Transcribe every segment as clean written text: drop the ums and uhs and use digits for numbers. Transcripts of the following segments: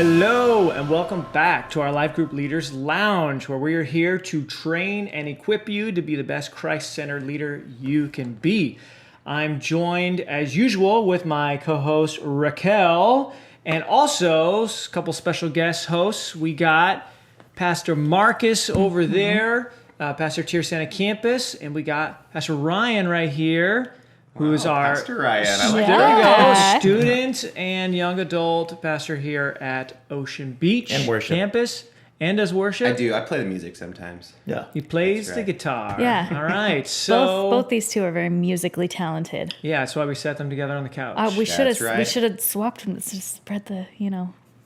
Hello and welcome back to our Life Group Leaders Lounge, where we are here to train and equip you to be the best Christ-centered leader you can be. I'm joined as usual with my co-host Raquel and also a couple special guest hosts. We got Pastor Marcus over there, Pastor Tier Santa Campus, and we got Pastor Ryan right here. Who is our Pastor Ryan? I like there we go, student and young adult pastor here at Ocean Beach and worship campus, and does worship. I do. I play the music sometimes. Yeah, he plays That's the right. guitar. Yeah. All right. So both these two are very musically talented. yeah, that's why we set them together on the couch. We should have right. we should have swapped them to spread the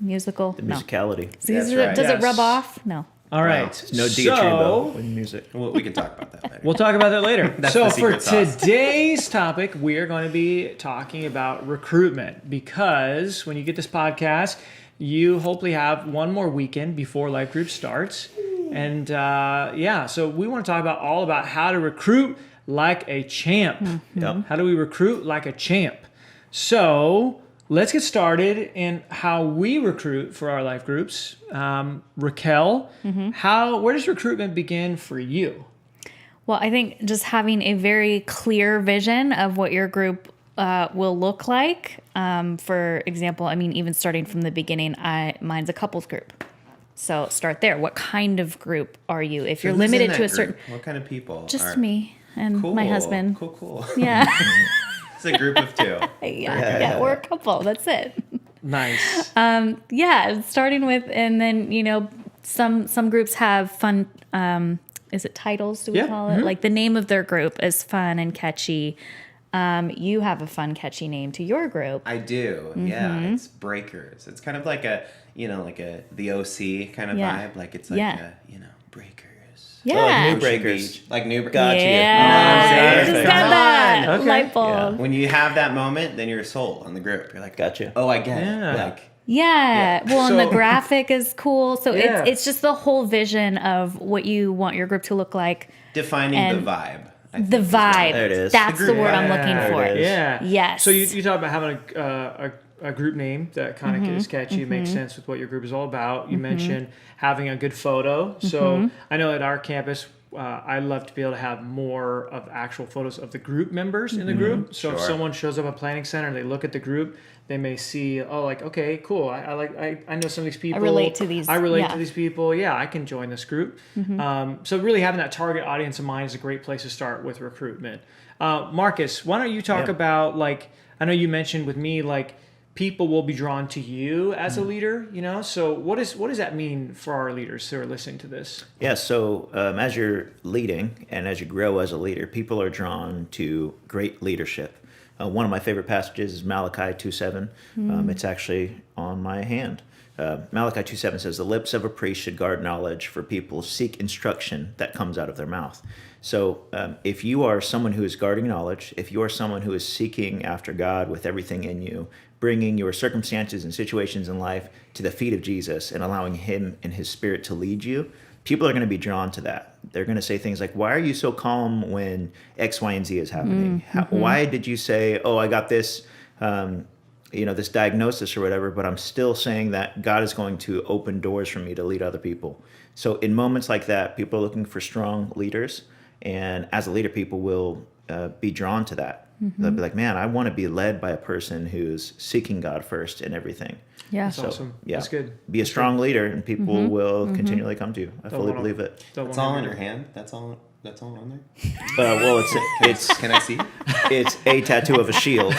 musical. the musicality. No. That's Does right. it Yes. rub off? No. All right. No so, diatribo in music. Well, we can talk about that later. We'll talk about that later. That's So the for secret sauce. today's topic, we are going to be talking about recruitment, because when you get this podcast, you hopefully have one more weekend before Life Group starts. And so we want to talk about all about how to recruit like a champ. Yep. How do we recruit like a champ? So let's get started in how we recruit for our life groups. Raquel, where does recruitment begin for you? Well, I think just having a very clear vision of what your group will look like. For example, even starting from the beginning, mine's a couples group. So start there. What kind of group are you? If you're Who's in limited that to a group? certain, What kind of people? just are... me and Cool. my husband. Cool. Yeah. It's a group of two. yeah, we're a couple. That's it. Nice. Starting with, and then some groups have fun. Is it titles? Do we call it? Like the name of their group is fun and catchy. You have a fun, catchy name to your group. I do. Yeah, it's Breakers. It's kind of like the OC kind of vibe. Like it's like Breakers. Yeah. Oh, like Ocean Newbreakers. Beach. Like Newbreakers. Gotcha. Yeah, Oh, just perfect. got that Okay. light bulb. When you have that moment, then you're sold on the group. You're like, Gotcha. oh, I get Yeah. it. Like, Yeah. Well, and So- the graphic is cool. So Yeah. it's just the whole vision of what you want your group to look like. defining And the vibe. I think The is what- vibe. There it is. That's The the group word I'm vibe. looking There for. it is. Yeah. Yes. So you talk about having a group name that kind of is catchy, makes sense with what your group is all about. You mentioned having a good photo. So I know at our campus, I love to be able to have more of actual photos of the group members in the group. So if Sure. someone shows up at planning center and they look at the group, they may see, okay, cool. I know some of these people. relate to these, I relate yeah. to these people. Yeah, I can join this group. So really having that target audience in mind is a great place to start with recruitment. Marcus, why don't you talk about, I know you mentioned with me, people will be drawn to you as a leader, So what does that mean for our leaders who are listening to this? Yeah, so as you're leading and as you grow as a leader, people are drawn to great leadership. One of my favorite passages is Malachi 2:7. It's actually on my hand. Malachi 2:7 says, "The lips of a priest should guard knowledge, for people seek instruction that comes out of their mouth." So if you are someone who is guarding knowledge, if you are someone who is seeking after God with everything in you, bringing your circumstances and situations in life to the feet of Jesus and allowing him and his spirit to lead you, people are going to be drawn to that. They're going to say things like, why are you so calm when X, Y, and Z is happening? Why did you say, I got this, this diagnosis or whatever, but I'm still saying that God is going to open doors for me to lead other people. So in moments like that, people are looking for strong leaders. And as a leader, people will be drawn to that. They'll be like, man, I want to be led by a person who's seeking God first in everything. Yeah. That's awesome. Yeah, That's good. be a strong leader, and people will continually come to you. I fully believe it. It's all in your hand. That's all on there. Well, it's Can I see? it's a tattoo of a shield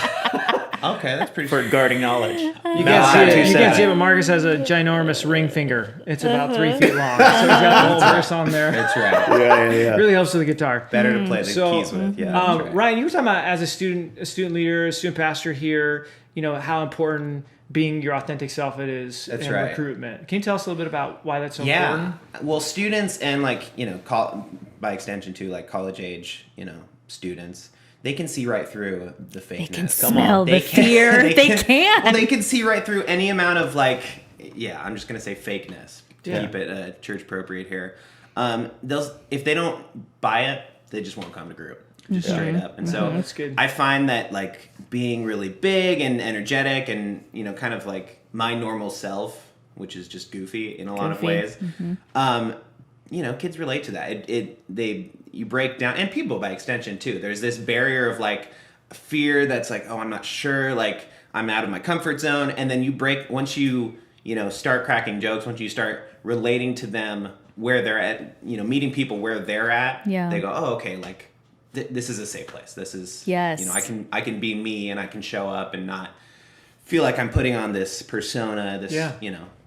Okay, that's pretty. for guarding knowledge. You Malachi can't see it. You can't 2:7. see it, but Marcus has a ginormous ring finger. It's about 3 feet long. So he's got the whole verse on there. That's right. Yeah. Really helps with the guitar. Better to play the So, keys with. Yeah. That's right. Ryan, you were talking about as a student leader, a student pastor here, how important being your authentic self it is That's in right. recruitment. Can you tell us a little bit about why that's so Yeah. important? Well, students and by extension too, college age, students, they can see right through the fakeness. They can Come on. smell the fear. They can. Well, they can see right through any amount of I'm just gonna say fakeness to Yeah. keep it church appropriate here. If they don't buy it, they just won't come to group. Just straight up. And so That's good. I find that being really big and energetic and kind of my normal self which is just goofy in a lot of ways. You know, kids relate to that. You break down, and people by extension too. There's this barrier of like fear that's like, oh, I'm not sure, like I'm out of my comfort zone. And then once you start cracking jokes, once you start relating to them where they're at, meeting people where they're at, they go, oh, okay, like this is a safe place. This is, I can be me, and I can show up and not feel like I'm putting on this persona,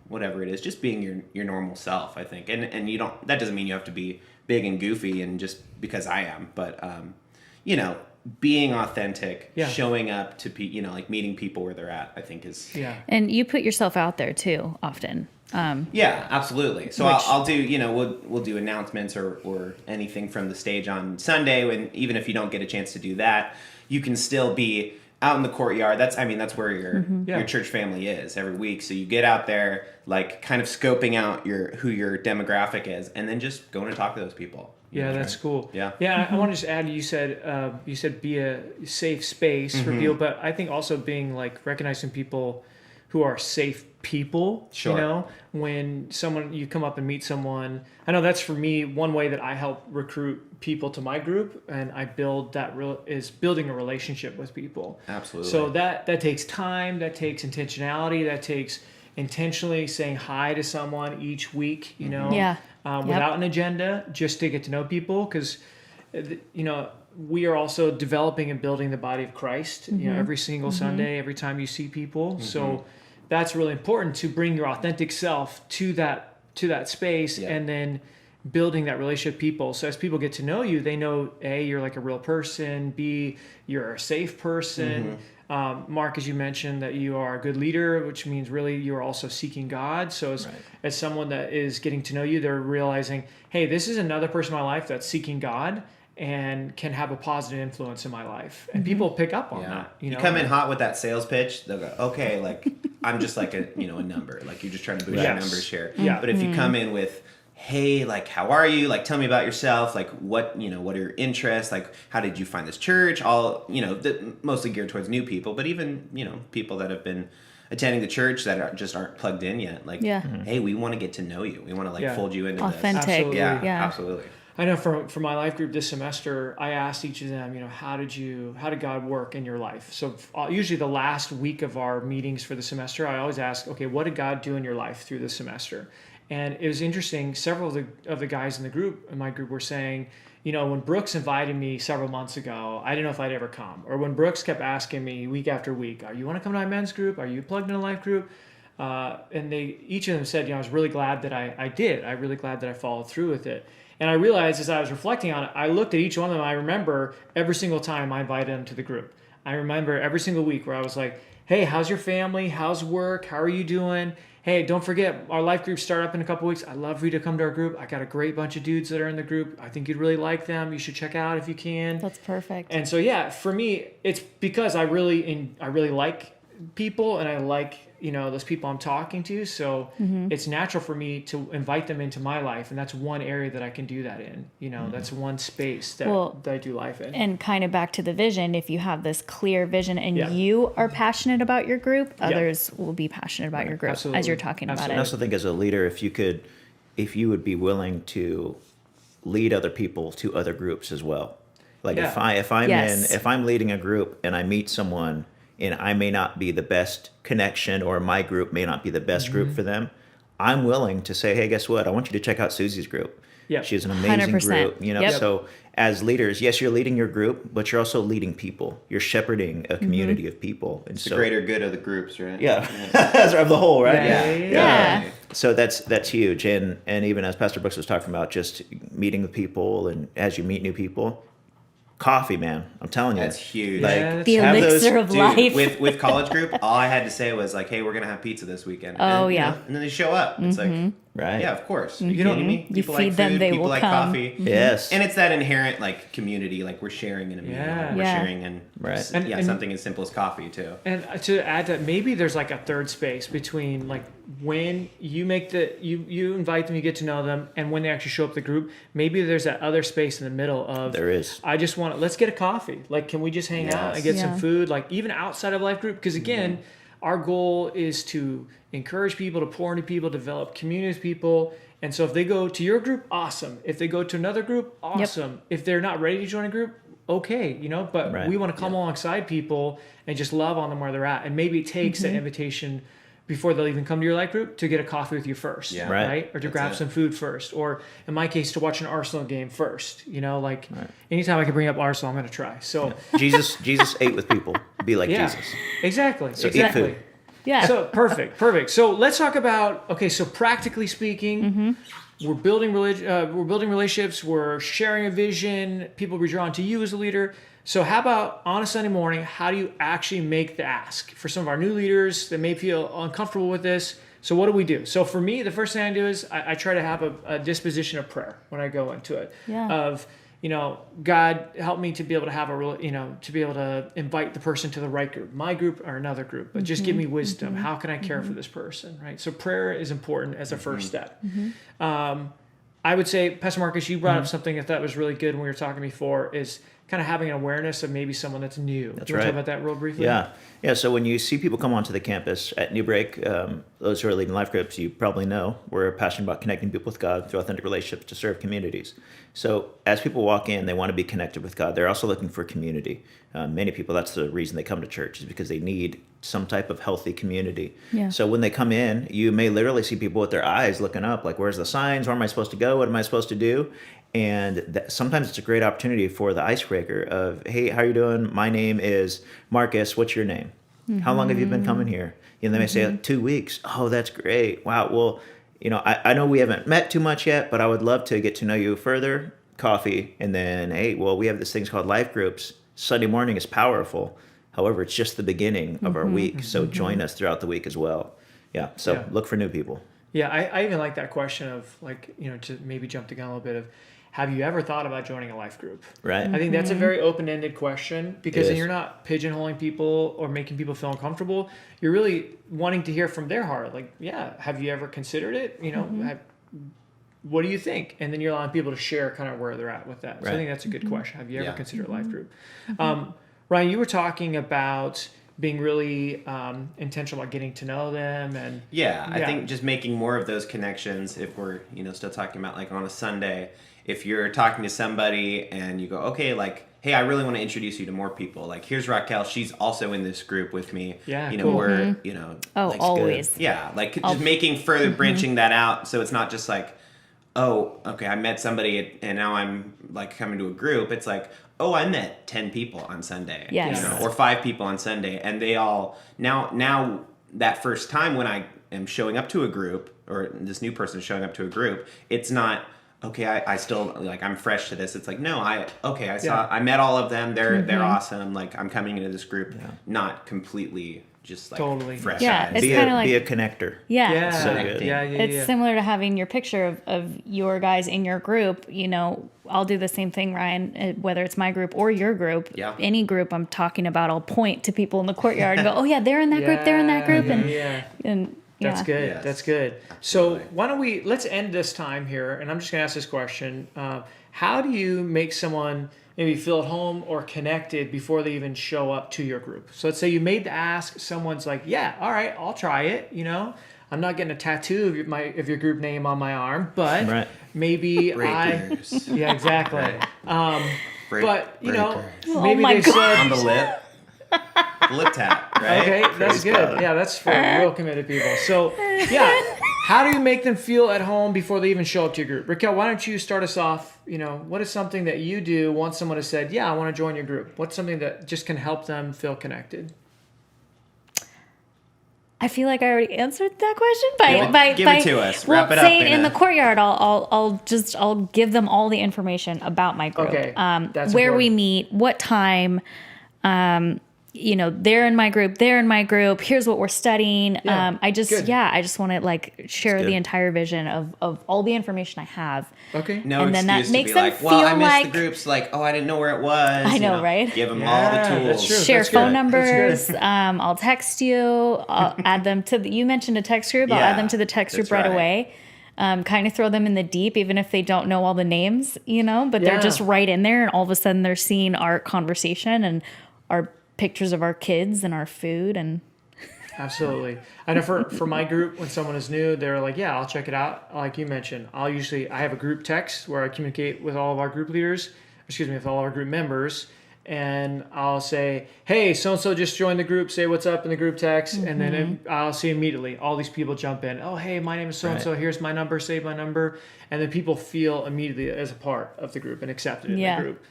whatever it is, just being your normal self, I think. And that doesn't mean you have to be big and goofy and just because I am, but, being authentic, showing up to like meeting people where they're at, I think is. Yeah. And you put yourself out there too, often. Yeah, absolutely. So I'll do, we'll do announcements or anything from the stage on Sunday, even if you don't get a chance to do that, you can still be out in the courtyard. That's where your church family is every week. So you get out there, like kind of scoping out who your demographic is, and then just going to talk to those people. Yeah, that's cool. Yeah. Yeah, I want to just add, you said be a safe space for people, but I think also being like recognizing people who are safe people. Sure. When you come up and meet someone, I know that's for me one way that I help recruit people to my group, and I build is building a relationship with people. Absolutely. So that takes time, that takes intentionality, that takes intentionally saying hi to someone each week, without an agenda, just to get to know people, because we are also developing and building the body of Christ, every single Sunday, every time you see people. So that's really important, to bring your authentic self to that space, and then building that relationship with people. So as people get to know you, they know, A, you're like a real person, B, you're a safe person. Mark, as you mentioned, that you are a good leader, which means really you're also seeking God. So as someone that is getting to know you, they're realizing, hey, this is another person in my life that's seeking God and can have a positive influence in my life. And people pick up on that. You come in hot with that sales pitch, they'll go, okay, like I'm just like a number. Like you're just trying to boost your numbers here. Yeah. But if you come in with, hey, like, how are you? Like, tell me about yourself. Like, what are your interests? Like, how did you find this church? All, mostly geared towards new people, but even, people that have been attending the church that aren't plugged in yet. Like, hey, we want to get to know you. We want to fold you into authentic. This. Absolutely. Yeah, absolutely. I know for my life group this semester, I asked each of them, how did God work in your life? So usually the last week of our meetings for the semester, I always ask, okay, what did God do in your life through the semester? And it was interesting. Several of the guys in my group were saying, when Brooks invited me several months ago, I didn't know if I'd ever come. Or when Brooks kept asking me week after week, you want to come to my men's group? Are you plugged in a life group? And each of them said, I was really glad that I did. I'm really glad that I followed through with it. And I realized as I was reflecting on it, I looked at each one of them. I remember every single time I invited them to the group. I remember every single week where I was like, hey, how's your family? How's work? How are you doing? Hey, don't forget, our life group start up in a couple weeks. I'd love for you to come to our group. I got a great bunch of dudes that are in the group. I think you'd really like them. You should check out if you can. That's perfect. And so, for me, it's because I really like people, and I like those people I'm talking to. So it's natural for me to invite them into my life, and that's one area that I can do that in. That's one space that I do life in. And kind of back to the vision, if you have this clear vision and you are passionate about your group, others will be passionate about your group. Absolutely. As you're talking about it. I also think as a leader, if you would be willing to lead other people to other groups as well. Like if I'm leading a group and I meet someone and I may not be the best connection, or my group may not be the best group for them, I'm willing to say, hey, guess what? I want you to check out Susie's group. Yep. She has an amazing 100%. Group. So as leaders, yes, you're leading your group, but you're also leading people. You're shepherding a community of people. And it's the greater good of the groups, right? Yeah. Of the whole, right? Yeah. So that's huge. And even as Pastor Brooks was talking about, just meeting with people, and as you meet new people, coffee, man. I'm telling you. That's huge. Like, the elixir of life. With college group, all I had to say was like, hey, we're going to have pizza this weekend. Oh, and, and then they show up. It's like, right. Yeah, of course. Are you kidding me? You People feed like them, food, they people will like come. coffee. Yes. And it's that inherent like community, like we're sharing in a meal. Yeah. We're sharing in and something as simple as coffee too. And to add to that, maybe there's like a third space between like when you make you invite them, you get to know them, and when they actually show up the group, maybe there's that other space in the middle of there is. I just let's get a coffee. Like, can we just hang out and get some food? Like even outside of life group, because again, our goal is to encourage people, to pour into people, develop community with people. And so if they go to your group, awesome. If they go to another group, awesome. Yep. If they're not ready to join a group, okay, but we want to come alongside people and just love on them where they're at. And maybe it takes an invitation before they'll even come to your life group to get a coffee with you first, right? Or to grab some food first. Or in my case, to watch an Arsenal game first. Anytime I can bring up Arsenal, I'm going to try. So Jesus ate with people. Be like Jesus. Exactly. So eat food. Yeah. So perfect. So let's talk about, so practically speaking, we're building relationships, we're sharing a vision, people be drawn to you as a leader. So how about on a Sunday morning, how do you actually make the ask? For some of our new leaders that may feel uncomfortable with this, so what do we do? So for me, the first thing I do is I try to have a disposition of prayer when I go into it. Yeah. Of, God, help me to be able to have to be able to invite the person to the right group, my group or another group, but just give me wisdom. How can I care for this person, right? So prayer is important as a first step. I would say, Pastor Marcus, you brought up something I thought was really good when we were talking before, is kind of having an awareness of maybe someone that's new. That's Do you want to talk about that real briefly? Yeah. So when you see people come onto the campus at Newbreak, those who are leading life groups, you probably know we're passionate about connecting people with God through authentic relationships to serve communities. So as people walk in, they want to be connected with God. They're also looking for community. Many people, that's the reason they come to church, is because they need some type of healthy community. Yeah. So when they come in, you may literally see people with their eyes looking up, like, where's the signs? Where am I supposed to go? What am I supposed to do? And sometimes it's a great opportunity for the icebreaker of, hey, how are you doing? My name is Marcus. What's your name? How long have you been coming here? And they may say, 2 weeks. Oh, that's great. Wow. Well, I know we haven't met too much yet, but I would love to get to know you further. Coffee. And then, hey, well, we have this things called life groups. Sunday morning is powerful. However, it's just the beginning of our week. So join us throughout the week as well. Yeah. So look for new people. Yeah. I even like that question of, like, to maybe jump the gun a little bit of, have you ever thought about joining a life group? Right. I think that's a very open-ended question, because then you're not pigeonholing people or making people feel uncomfortable. You're really wanting to hear from their heart. Like, have you ever considered it? What do you think? And then you're allowing people to share kind of where they're at with that. Right. So I think that's a good question. Have you ever considered a life group? Ryan, you were talking about being really intentional about getting to know them. And I think just making more of those connections, if we're still talking about, like, on a Sunday, if you're talking to somebody and you go, okay, like, hey, I really want to introduce you to more people. Like, here's Raquel. She's also in this group with me. Yeah, cool. We're, like, always. Good. Yeah, like, just making further branching that out, so it's not just like, oh, okay, I met somebody and now I'm, like, coming to a group. It's like, oh, I met 10 people on Sunday. Yes. Or 5 people on Sunday, and they all now that first time when I am showing up to a group, or this new person is showing up to a group, it's not, okay, I still, like, I'm fresh to this. It's like, no, I met all of them. They're awesome. Like, I'm coming into this group not completely just, like, totally fresh eyes. It's kind of like, be a connector. Yeah. So good. It's similar to having your picture of your guys in your group. I'll do the same thing, Ryan, whether it's my group or your group. Yeah. Any group I'm talking about, I'll point to people in the courtyard and go, oh yeah, they're in that group, they're in that group. And that's good. Yes. That's good. So why don't let's end this time here, and I'm just going to ask this question. How do you make someone maybe feel at home or connected before they even show up to your group? So let's say you made the ask, someone's like, yeah, all right, I'll try it. I'm not getting a tattoo of your group name on my arm, but maybe Breakers. Yeah, exactly. But, maybe they said... On the lip. Lip tap, right? Okay, that's good. God. Yeah, that's for real committed people. So, how do you make them feel at home before they even show up to your group? Raquel, why don't you start us off? What is something that you do once someone has said, yeah, I want to join your group? What's something that just can help them feel connected? I feel like I already answered that question by give it to us. Wrap it up. Saying in the courtyard, I'll give them all the information about my group. Okay, that's where important. we meet, what time. They're in my group. Here's what we're studying. I just want to, like, share the entire vision of all the information I have. Okay. No and then excuse that makes to be them like, feel well, I missed like the groups. Like, oh, I didn't know where it was. I know, right? Give them all the tools. That's true. Share That's phone good. numbers. I'll text you. I'll add them to you mentioned a text group. I'll add them to the text group right away. Kind of throw them in the deep, even if they don't know all the names, but they're just right in there, and all of a sudden they're seeing our conversation and our pictures of our kids and our food and Absolutely. I know for my group, when someone is new, they're like, yeah, I'll check it out. Like you mentioned, I have a group text where I communicate with all of our group leaders, with all of our group members. And I'll say, hey, so-and-so just joined the group, say what's up in the group text. And then I'll see immediately all these people jump in. Oh, hey, my name is so-and-so. Right. Here's my number. Save my number. And then people feel immediately as a part of the group and accepted in the group.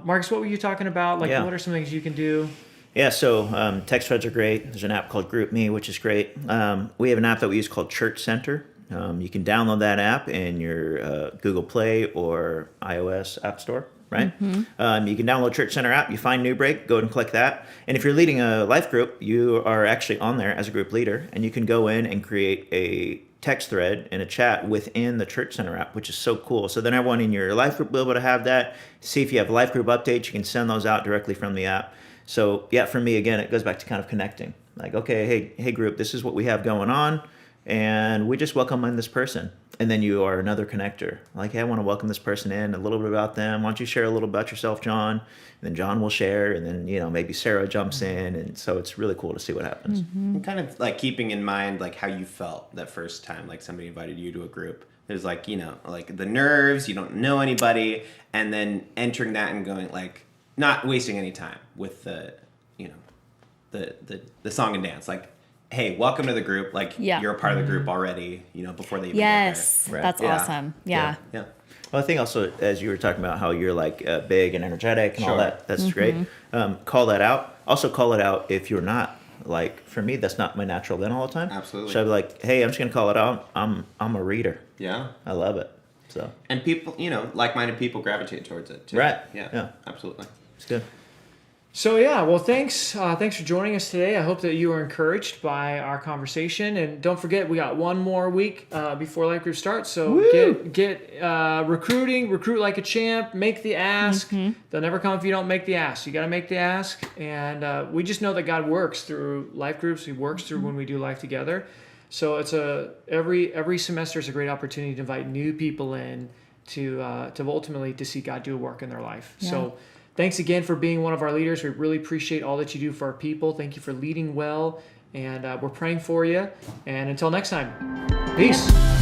Marcus, what were you talking about? Like, what are some things you can do? Yeah, so text threads are great. There's an app called GroupMe, which is great. We have an app that we use called Church Center. You can download that app in your Google Play or iOS App Store, right? You can download Church Center app. You find Newbreak, go and click that. And if you're leading a life group, you are actually on there as a group leader, and you can go in and create a text thread and a chat within the Church Center app, which is so cool. So then everyone in your life group will be able to have that. See if you have life group updates, you can send those out directly from the app. So yeah, for me, again, it goes back to kind of connecting. Like, okay, hey group, this is what we have going on, and we just welcome in this person. And then you are another connector. Like, hey, I want to welcome this person in, a little bit about them. Why don't you share a little about yourself, John? And then John will share, and then, maybe Sarah jumps in. And so it's really cool to see what happens. And kind of like keeping in mind like how you felt that first time, like somebody invited you to a group. There's like, like the nerves, you don't know anybody, and then entering that and going like, not wasting any time with the song and dance. Like, hey, welcome to the group. Like, you're a part of the group already, before they even Yes, get there. that's awesome. Yeah. Yeah. Well, I think also, as you were talking about how you're like big and energetic and all that, that's great. Call that out. Also call it out if you're not. Like, for me, that's not my natural then all the time. Absolutely. So I'd be like, hey, I'm just going to call it out. I'm a reader. Yeah. I love it. So. And people, like-minded people gravitate towards it too. Right. Yeah. Absolutely. It's good. So yeah, well, thanks for joining us today. I hope that you were encouraged by our conversation, and don't forget we got one more week before Life Group starts. So get recruit like a champ, make the ask. They'll never come if you don't make the ask. You got to make the ask, and we just know that God works through life groups. He works through when we do life together. So it's every semester is a great opportunity to invite new people in to ultimately to see God do a work in their life. Yeah. So. Thanks again for being one of our leaders. We really appreciate all that you do for our people. Thank you for leading well, and we're praying for you. And until next time, peace.